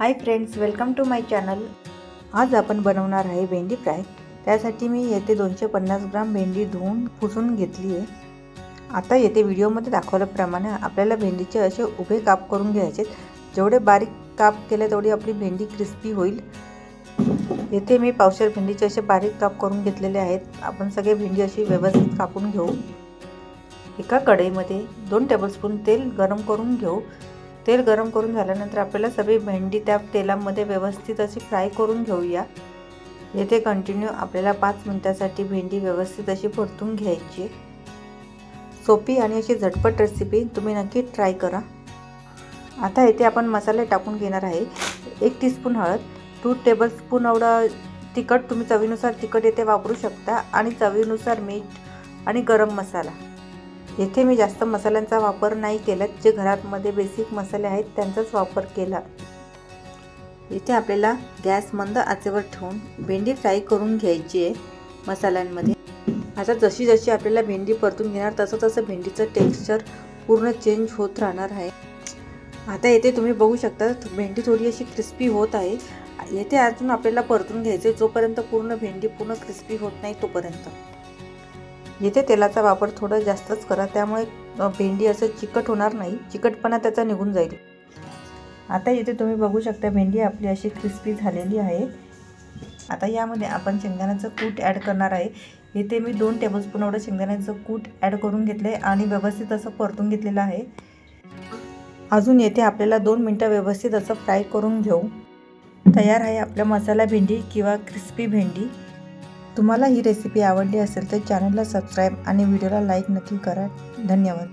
High friends, welcome to my channel. आज आपण बनवणार आहे भेंडी फ्राय। त्यासाठी मी येथे 250 ग्राम भेंडी धुवून पुसून घेतली आहे। आता येथे व्हिडिओमध्ये दाखवल्याप्रमाणे आपल्याला भेंडीचे असे उभे काप करून घ्यायचे। जेवढे बारीक काप केले तेवढी आपली भेंडी क्रिस्पी होईल। येथे मी पावशेर भेंडीचे असे बारीक काप करून घेतलेले आहेत। आपण सगळे भेंडी अशी व्यवस्थित कापून घेऊ। एका कढईमध्ये 2 टेबलस्पून तेल गरम करून घेऊ। तेल गरम करून झाल्यानंतर आपल्याला सगळी भेंडी त्या तेलामध्ये व्यवस्थित अशी फ्राय करून घेऊया। येथे कंटिन्यू आपल्याला 5 मिनिटांसाठी भेंडी व्यवस्थित अशी परतून घ्यायची। सोपी आणि अशी झटपट रेसिपी तुम्ही नक्की ट्राय करा। आता येथे आपण मसाले टाकून घेणार आहे। 1 टीस्पून हळद, 2 टेबलस्पून एवढा तिखट, तुम्ही चवीनुसार तिखट येथे वापरू शकता, आणि चवीनुसार मीठ आणि गरम मसाला। येथे मी जास्त मसाल्यांचा वापर नाही केला, जे घरामध्ये बेसिक मसाले आहेत त्यांचाच वापर केला। इथे आपल्याला गॅस मंद आचेवर ठेवून भेंडी फ्राय करून घ्यायची आहे मसाल्यांमध्ये। आता जशी जशी आपल्याला भेंडी परतून घेणार तसं भेंडीचं टेक्स्चर पूर्ण चेंज होत राहणार आहे। आता येथे तुम्ही बघू शकता भेंडी थोडी अशी क्रिस्पी होत आहे। येथे अजून आपल्याला परतून घ्यायचे जोपर्यंत पूर्ण भेंडी पूर्ण क्रिस्पी होत नाही तोपर्यंत। येथे तेलाचा वापर थोडा जास्तच करा, त्यामुळे भेंडी असं चिकट होणार नाही, चिकटपणा त्याचा निघून जाईल। आता येथे तुम्ही बघू शकता भेंडी आपली अशी क्रिस्पी झालेली आहे। आता यामध्ये आपण शेंगदाण्याचं कूट ॲड करणार आहे। येथे मी 2 टेबलस्पून एवढं शेंगदाण्याचं कूट ॲड करून घेतले आणि व्यवस्थित असं परतून घेतलेलं आहे। अजून येथे आपल्याला 2 मिनिटं व्यवस्थित असं फ्राय करून घेऊ। तयार आहे आपला मसाला भेंडी किंवा क्रिस्पी भेंडी। तुम्हाला ही रेसिपी आवडली असेल तर चॅनलला सबस्क्राईब आणि व्हिडिओला लाईक नक्की करा। धन्यवाद।